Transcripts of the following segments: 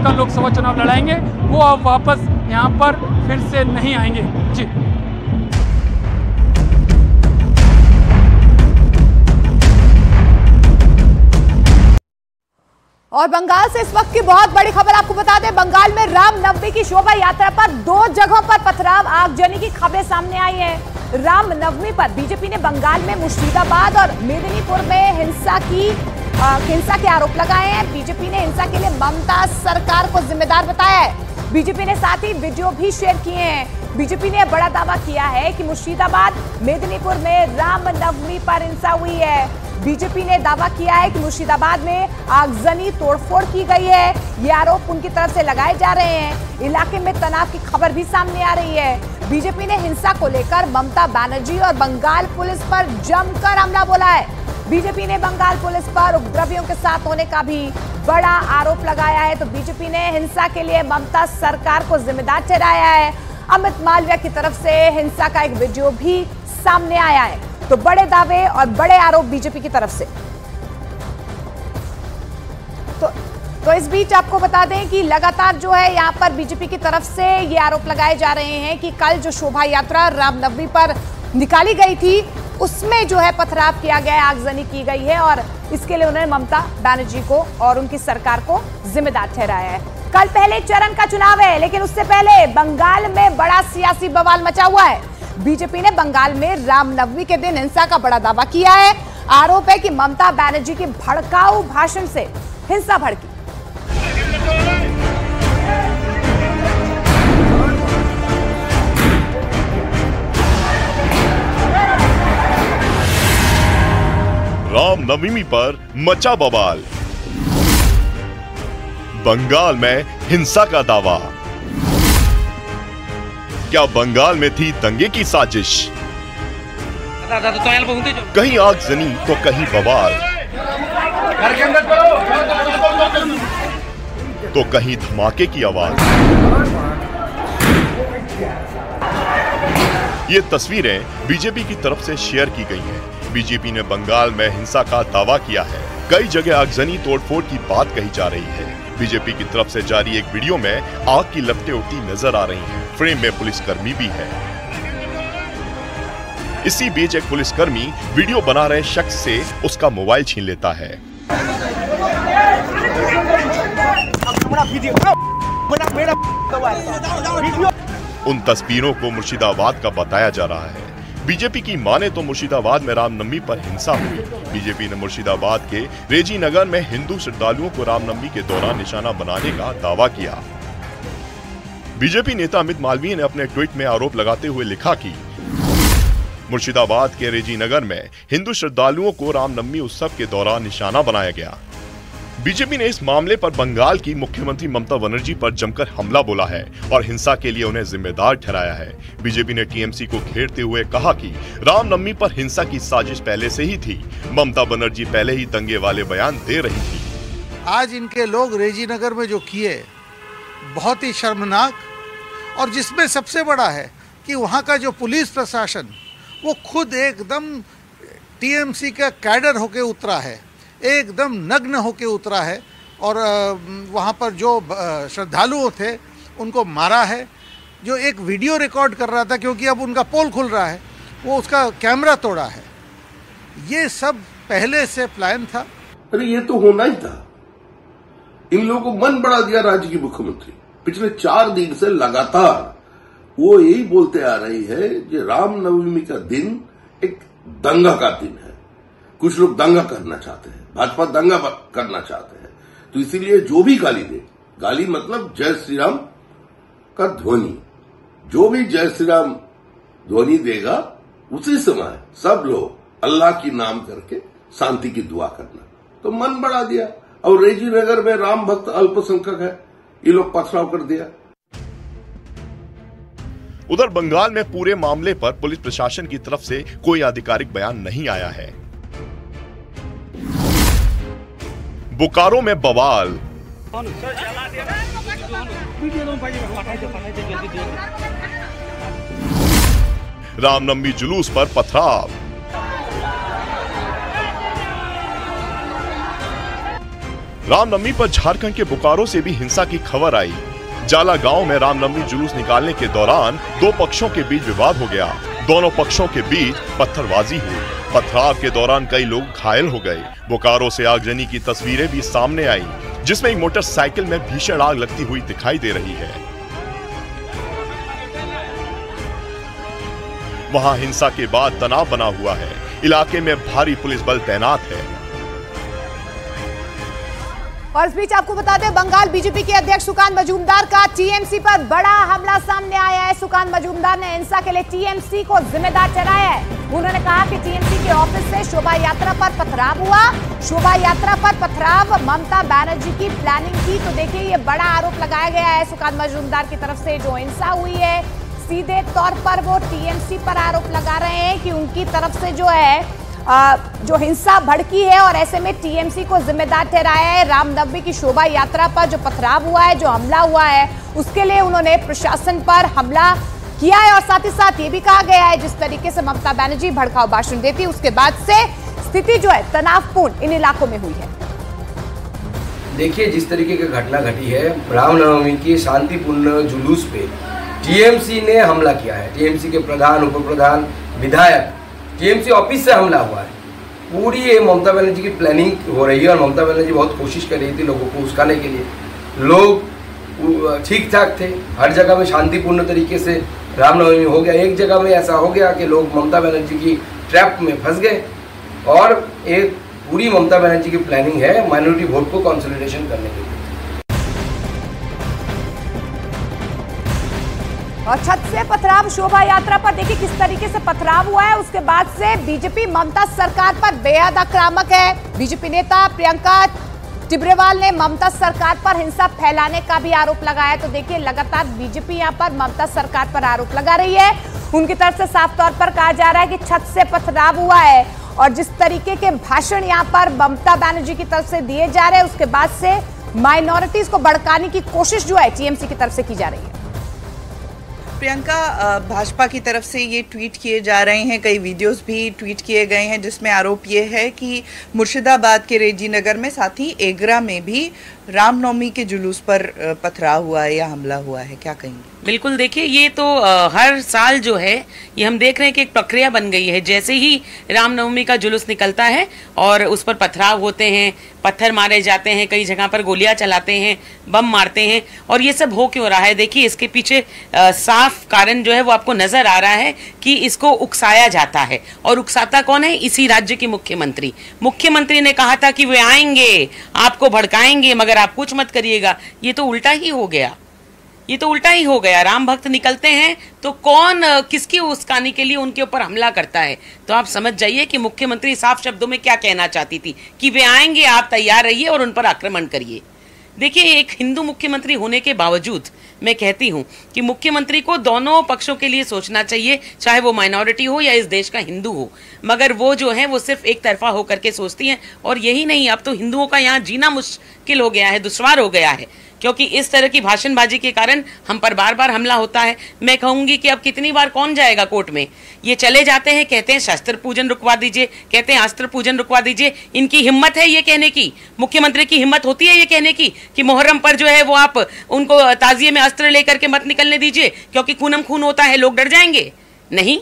का लोकसभा चुनाव लड़ाएंगे, वो अब वापस यहाँ पर फिर से नहीं आएंगे। जी। और बंगाल से इस वक्त की बहुत बड़ी खबर आपको बता दें, बंगाल में रामनवमी की शोभा यात्रा पर 2 जगहों पर पथराव, आगजनी की खबरें सामने आई हैं। रामनवमी पर बीजेपी ने बंगाल में मुर्शिदाबाद और मेदिनीपुर में हिंसा के आरोप लगाए हैं। बीजेपी ने हिंसा के लिए ममता सरकार को जिम्मेदार बताया है। बीजेपी ने साथ ही वीडियो भी शेयर किए हैं। बीजेपी ने बड़ा दावा किया है कि मुर्शिदाबाद मेदिनीपुर में रामनवमी पर हिंसा हुई है। बीजेपी ने दावा किया है कि मुर्शिदाबाद में आगजनी तोड़फोड़ की गई है। ये आरोप उनकी तरफ से लगाए जा रहे हैं। इलाके में तनाव की खबर भी सामने आ रही है। बीजेपी ने हिंसा को लेकर ममता बनर्जी और बंगाल पुलिस पर जमकर हमला बोला है। बीजेपी ने बंगाल पुलिस पर उपद्रवियों के साथ होने का भी बड़ा आरोप लगाया है। तो बीजेपी ने हिंसा के लिए ममता सरकार को जिम्मेदार ठहराया है। अमित मालविया की तरफ से हिंसा का एक वीडियो भी सामने आया है। तो बड़े दावे और बड़े आरोप बीजेपी की तरफ से। तो इस बीच आपको बता दें कि लगातार जो है यहाँ पर बीजेपी की तरफ से ये आरोप लगाए जा रहे हैं कि कल जो शोभा यात्रा रामनवमी पर निकाली गई थी उसमें जो है पथराव किया गया है, आगजनी की गई है और इसके लिए उन्होंने ममता बनर्जी को और उनकी सरकार को जिम्मेदार ठहराया है। कल पहले चरण का चुनाव है, लेकिन उससे पहले बंगाल में बड़ा सियासी बवाल मचा हुआ है। बीजेपी ने बंगाल में रामनवमी के दिन हिंसा का बड़ा दावा किया है। आरोप है कि ममता बनर्जी के भड़काऊ भाषण से हिंसा भड़की। रामनवमी पर मचा बवाल, बंगाल में हिंसा का दावा। क्या बंगाल में थी दंगे की साजिश? कहीं आगजनी तो कहीं बवाल, तो कहीं धमाके की आवाज। ये तस्वीरें बीजेपी की तरफ से शेयर की गई हैं। बीजेपी ने बंगाल में हिंसा का दावा किया है। कई जगह आगजनी तोड़फोड़ की बात कही जा रही है। बीजेपी की तरफ से जारी एक वीडियो में आग की लपटें उठती नजर आ रही हैं। फ्रेम में पुलिसकर्मी भी है। इसी बीच एक पुलिसकर्मी वीडियो बना रहे शख्स से उसका मोबाइल छीन लेता है। उन तस्वीरों को मुर्शिदाबाद का बताया जा रहा है। बीजेपी की माने तो मुर्शिदाबाद में रामनवमी पर हिंसा हुई। बीजेपी ने मुर्शिदाबाद के रेजी नगर में हिंदू श्रद्धालुओं को रामनवमी के दौरान निशाना बनाने का दावा किया। बीजेपी नेता अमित मालवीय ने अपने ट्वीट में आरोप लगाते हुए लिखा कि मुर्शिदाबाद के रेजी नगर में हिंदू श्रद्धालुओं को रामनवमी उत्सव के दौरान निशाना बनाया गया। बीजेपी ने इस मामले पर बंगाल की मुख्यमंत्री ममता बनर्जी पर जमकर हमला बोला है और हिंसा के लिए उन्हें जिम्मेदार ठहराया है। बीजेपी ने टीएमसी को घेरते हुए कहा कि रामनवमी पर हिंसा की साजिश पहले से ही थी। ममता बनर्जी पहले ही दंगे वाले बयान दे रही थी। आज इनके लोग रेजी नगर में जो किए बहुत ही शर्मनाक, और जिसमें सबसे बड़ा है कि वहाँ का जो पुलिस प्रशासन वो खुद एकदम टीएमसी का कैडर होके उतरा है, एकदम नग्न होके उतरा है और वहाँ पर जो श्रद्धालुओं थे उनको मारा है। जो एक वीडियो रिकॉर्ड कर रहा था, क्योंकि अब उनका पोल खुल रहा है, वो उसका कैमरा तोड़ा है। ये सब पहले से प्लान था। अरे ये तो होना ही था। इन लोगों को मन बढ़ा दिया राज्य की मुख्यमंत्री। पिछले 4 दिन से लगातार वो यही बोलते आ रही है कि रामनवमी का दिन एक दंगा का दिन है। कुछ लोग दंगा करना चाहते हैं, भाजपा दंगा करना चाहते हैं, तो इसीलिए जो भी गाली दे, गाली मतलब जय श्री राम का ध्वनि, जो भी जय श्री राम ध्वनि देगा उसी समय सब लोग अल्लाह की नाम करके शांति की दुआ करना। तो मन बढ़ा दिया। और रेजी नगर में राम भक्त अल्पसंख्यक है, ये लोग पथराव कर दिया। उधर बंगाल में पूरे मामले पर पुलिस प्रशासन की तरफ से कोई आधिकारिक बयान नहीं आया है। बोकारो में बवाल, रामनवमी जुलूस पर पथराव। रामनवमी पर झारखंड के बोकारो से भी हिंसा की खबर आई। जाला गांव में रामनवमी जुलूस निकालने के दौरान दो पक्षों के बीच विवाद हो गया। दोनों पक्षों के बीच पत्थरबाजी हुई। पथराव के दौरान कई लोग घायल हो गए। बोकारो से आगजनी की तस्वीरें भी सामने आई, जिसमें एक मोटरसाइकिल में भीषण आग लगती हुई दिखाई दे रही है। वहां हिंसा के बाद तनाव बना हुआ है। इलाके में भारी पुलिस बल तैनात है। और इस बीच आपको बता दें, बंगाल बीजेपी के अध्यक्ष सुकांत मजूमदार का टीएमसी पर बड़ा हमला सामने आया है। सुकांत मजूमदार ने हिंसा के लिए टीएमसी को जिम्मेदार ठहराया है। उन्होंने कहा कि टीएमसी के ऑफिस से शोभा यात्रा पर पथराव हुआ। शोभा यात्रा पर पथराव ममता बनर्जी की प्लानिंग थी। तो देखिए, ये बड़ा आरोप लगाया गया है सुकांत मजूमदार की तरफ से। जो हिंसा हुई है, सीधे तौर पर वो टीएमसी पर आरोप लगा रहे हैं कि उनकी तरफ से जो है जो हिंसा भड़की है, और ऐसे में टीएमसी को जिम्मेदार ठहराया है। रामनवमी की शोभा यात्रा पर जो पथराव हुआ है, जो हमला हुआ है, उसके लिए उन्होंने प्रशासन पर हमला किया है। और साथ ही साथ ये भी कहा गया है, जिस तरीके से ममता बनर्जी भड़काऊ भाषण देती, उसके बाद से स्थिति जो है तनावपूर्ण इन इलाकों में हुई है। देखिए, जिस तरीके की घटना घटी है, रामनवमी के शांतिपूर्ण जुलूस पे टीएमसी ने हमला किया है। टीएमसी के प्रधान, उप प्रधान, विधायक, टीएमसी ऑफिस से हमला हुआ है। पूरी ये ममता बनर्जी की प्लानिंग हो रही है और ममता बनर्जी बहुत कोशिश कर रही थी लोगों को उस्काने के लिए। लोग ठीक ठाक थे, हर जगह में शांतिपूर्ण तरीके से रामनवमी हो गया। एक जगह में ऐसा हो गया कि लोग ममता बनर्जी की ट्रैप में फंस गए, और एक पूरी ममता बनर्जी की प्लानिंग है माइनॉरिटी वोट को कंसोलिडेशन करने के लिए। और छत से पथराव शोभा यात्रा पर देखिए किस तरीके से पथराव हुआ है। उसके बाद से बीजेपी ममता सरकार पर बेहद आक्रामक है। बीजेपी नेता प्रियंका टिब्रेवाल ने ममता सरकार पर हिंसा फैलाने का भी आरोप लगाया। तो देखिए, लगातार बीजेपी यहां पर ममता सरकार पर आरोप लगा रही है। उनकी तरफ से साफ तौर पर कहा जा रहा है कि छत से पथराव हुआ है, और जिस तरीके के भाषण यहां पर ममता बनर्जी की तरफ से दिए जा रहे हैं, उसके बाद से माइनॉरिटीज को भड़काने की कोशिश जो है टीएमसी की तरफ से की जा रही है। प्रियंका, भाजपा की तरफ से ये ट्वीट किए जा रहे हैं, कई वीडियोस भी ट्वीट किए गए हैं, जिसमें आरोप ये है कि मुर्शिदाबाद के रेजी नगर में, साथ ही एगरा में भी रामनवमी के जुलूस पर पथराव हुआ है या हमला हुआ है। क्या कहेंगे? बिल्कुल, देखिए, ये तो हर साल जो है ये हम देख रहे हैं कि एक प्रक्रिया बन गई है। जैसे ही रामनवमी का जुलूस निकलता है और उस पर पथराव होते हैं, पत्थर मारे जाते हैं, कई जगह पर गोलियां चलाते हैं, बम मारते हैं, और ये सब हो क्यों रहा है? देखिए, इसके पीछे साफ कारण जो है वो आपको नजर आ रहा है कि इसको उकसाया जाता है। और उकसाता कौन है? इसी राज्य के मुख्यमंत्री। मुख्यमंत्री ने कहा था कि वे आएंगे, आपको भड़काएंगे, मगर आप कुछ मत करिएगा। ये तो उल्टा ही हो गया। ये तो उल्टा ही हो गया। राम भक्त निकलते हैं तो कौन किसकी उस्कानी के लिए उनके ऊपर हमला करता है? तो आप समझ जाइए कि मुख्यमंत्री साफ शब्दों में क्या कहना चाहती थी कि वे आएंगे, आप तैयार रहिए और उन पर आक्रमण करिए। देखिए, एक हिंदू मुख्यमंत्री होने के बावजूद मैं कहती हूं कि मुख्यमंत्री को दोनों पक्षों के लिए सोचना चाहिए, चाहे वो माइनॉरिटी हो या इस देश का हिंदू हो। मगर वो जो है वो सिर्फ एक तरफा होकर के सोचती हैं। और यही नहीं, अब तो हिंदुओं का यहाँ जीना मुश्किल हो गया है, दुश्वार हो गया है, क्योंकि इस तरह की भाषणबाजी के कारण हम पर बार बार हमला होता है। मैं कहूंगी कि अब कितनी बार कौन जाएगा कोर्ट में? ये चले जाते हैं, कहते हैं शस्त्र पूजन रुकवा दीजिए, कहते हैं अस्त्र पूजन रुकवा दीजिए। इनकी हिम्मत है ये कहने की? मुख्यमंत्री की हिम्मत होती है ये कहने की कि मुहर्रम पर जो है वो आप उनको ताजिए में अस्त्र लेकर के मत निकलने दीजिए, क्योंकि खूनम खून होता है, लोग डर जाएंगे? नहीं।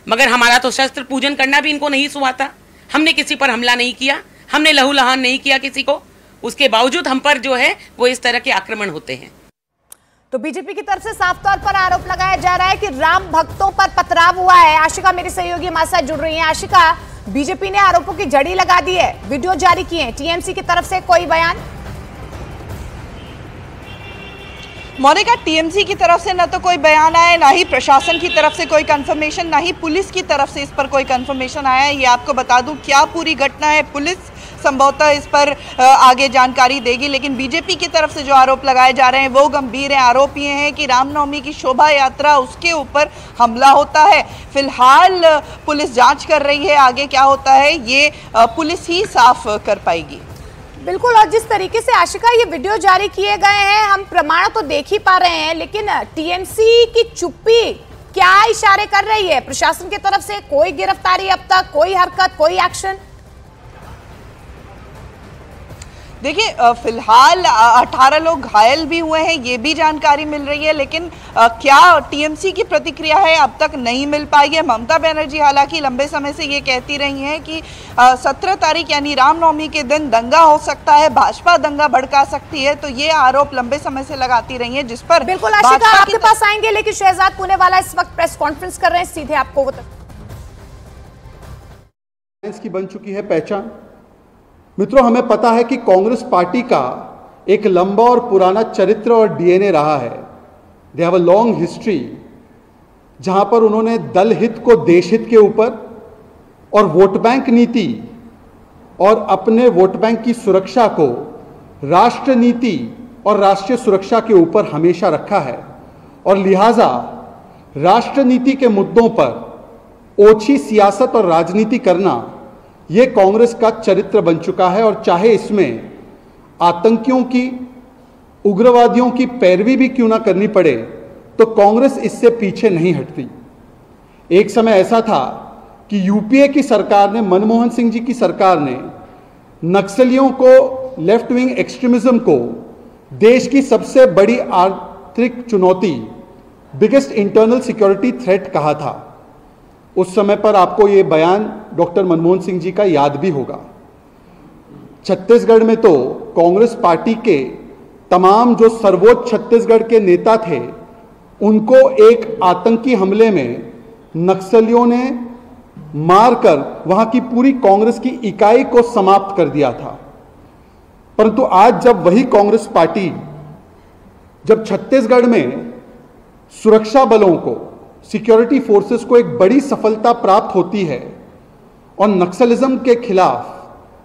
मगर हमारा तो शस्त्र पूजन करना भी इनको नहीं सुहाता। हमने किसी पर हमला नहीं किया, हमने लहूलुहान नहीं किया किसी को, उसके बावजूद हम पर जो है वो इस तरह के आक्रमण होते हैं। तो बीजेपी की तरफ से साफ तौर पर आरोप लगाया जा रहा है कि राम भक्तों पर पथराव हुआ है। आशिका मेरी सहयोगी हमारे साथ जुड़ रही हैं। आशिका, बीजेपी ने आरोपों की जड़ी लगा दी है, वीडियो जारी किए हैं, टीएमसी की तरफ से कोई बयान? मोनिका, टीएमसी की तरफ से न तो कोई बयान आया, ना ही प्रशासन की तरफ से कोई कंफर्मेशन, ना ही पुलिस की तरफ से इस पर कोई कंफर्मेशन आया है। ये आपको बता दूं क्या पूरी घटना है, पुलिस संभवतः इस पर आगे जानकारी देगी। लेकिन बीजेपी की तरफ से जो आरोप लगाए जा रहे हैं वो गंभीर हैं। आरोप ये हैं कि रामनवमी की शोभा यात्रा, उसके ऊपर हमला होता है। फिलहाल पुलिस जांच कर रही है, आगे क्या होता है ये पुलिस ही साफ कर पाएगी। बिल्कुल, और जिस तरीके से आशिका ये वीडियो जारी किए गए हैं, हम प्रमाण तो देख ही पा रहे हैं, लेकिन टीएमसी की चुप्पी क्या इशारे कर रही है? प्रशासन की तरफ से कोई गिरफ्तारी अब तक, कोई हरकत, कोई एक्शन? देखिए फिलहाल 18 लोग घायल भी हुए हैं, ये भी जानकारी मिल रही है, लेकिन क्या टीएमसी की प्रतिक्रिया है अब तक नहीं मिल पाई है। ममता बनर्जी हालांकि लंबे समय से ये कहती रही हैं कि 17 तारीख यानी रामनवमी के दिन दंगा हो सकता है, भाजपा दंगा भड़का सकती है, तो ये आरोप लंबे समय से लगाती रही है, जिस पर बिल्कुल आशिका आपके पास आएंगे, लेकिन शहजाद पुनेवाला इस वक्त प्रेस कॉन्फ्रेंस कर रहे हैं, सीधे आपको की बन चुकी है पहचान। मित्रों, हमें पता है कि कांग्रेस पार्टी का एक लंबा और पुराना चरित्र और डीएनए रहा है। They have a long history, जहां पर उन्होंने दल हित को देश हित के ऊपर और वोट बैंक नीति और अपने वोट बैंक की सुरक्षा को राष्ट्र नीति और राष्ट्रीय सुरक्षा के ऊपर हमेशा रखा है, और लिहाजा राष्ट्र नीति के मुद्दों पर ओछी सियासत और राजनीति करना यह कांग्रेस का चरित्र बन चुका है। और चाहे इसमें आतंकियों की, उग्रवादियों की पैरवी भी क्यों ना करनी पड़े, तो कांग्रेस इससे पीछे नहीं हटती। एक समय ऐसा था कि यूपीए की सरकार ने, मनमोहन सिंह जी की सरकार ने नक्सलियों को, लेफ्ट विंग एक्सट्रीमिज्म को देश की सबसे बड़ी आर्थिक चुनौती, बिगेस्ट इंटरनल सिक्योरिटी थ्रेट कहा था। उस समय पर आपको यह बयान डॉक्टर मनमोहन सिंह जी का याद भी होगा। छत्तीसगढ़ में तो कांग्रेस पार्टी के तमाम जो सर्वोच्च छत्तीसगढ़ के नेता थे, उनको एक आतंकी हमले में नक्सलियों ने मारकर वहां की पूरी कांग्रेस की इकाई को समाप्त कर दिया था। परंतु आज जब वही कांग्रेस पार्टी, जब छत्तीसगढ़ में सुरक्षा बलों को, सिक्योरिटी फोर्सेस को एक बड़ी सफलता प्राप्त होती है और नक्सलिज्म के खिलाफ,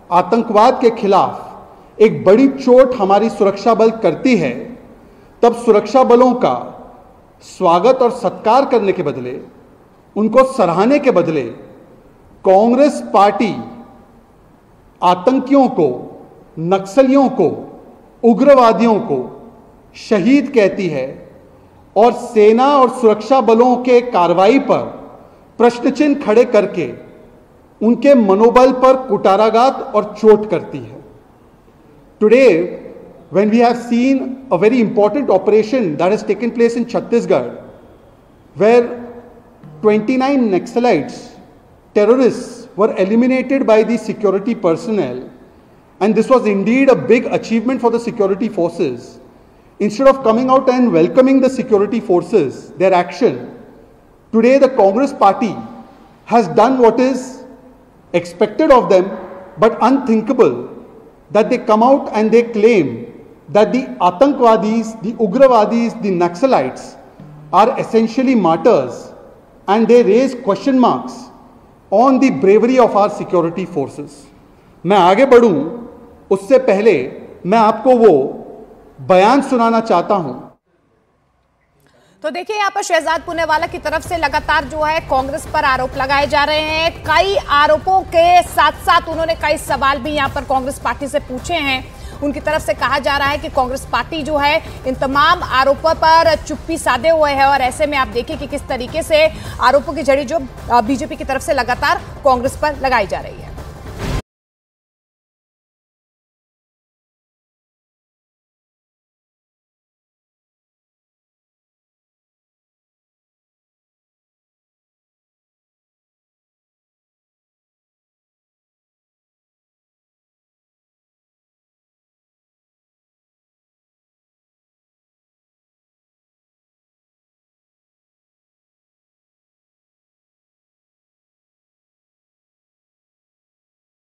आतंकवाद के खिलाफ एक बड़ी चोट हमारी सुरक्षा बल करती है, तब सुरक्षा बलों का स्वागत और सत्कार करने के बदले, उनको सराहने के बदले, कांग्रेस पार्टी आतंकियों को, नक्सलियों को, उग्रवादियों को शहीद कहती है और सेना और सुरक्षा बलों के कार्रवाई पर प्रश्न चिन्ह खड़े करके उनके मनोबल पर कुटाराघात और चोट करती है। Today when we have seen a very important operation that has taken place in Chhattisgarh, where 29 Naxalites, terrorists, were eliminated by the security personnel, and this was indeed a big achievement for the security forces. Instead of coming out and welcoming the security forces, their action, today the Congress party has done what is expected of them, but unthinkable, that they come out and they claim that the Atankwadis, the Ugravadis, the Naxalites are essentially martyrs, and they raise question marks on the bravery of our security forces. मैं आगे बढ़ूं उससे पहले मैं आपको वो बयान सुनाना चाहता हूं। तो देखिए, यहाँ पर शहजाद पुनेवाला की तरफ से लगातार जो है कांग्रेस पर आरोप लगाए जा रहे हैं। कई आरोपों के साथ साथ उन्होंने कई सवाल भी यहाँ पर कांग्रेस पार्टी से पूछे हैं। उनकी तरफ से कहा जा रहा है कि कांग्रेस पार्टी जो है इन तमाम आरोपों पर चुप्पी साधे हुए है, और ऐसे में आप देखिए कि किस तरीके से आरोपों की झड़ी जो बीजेपी की तरफ से लगातार कांग्रेस पर लगाई जा रही है।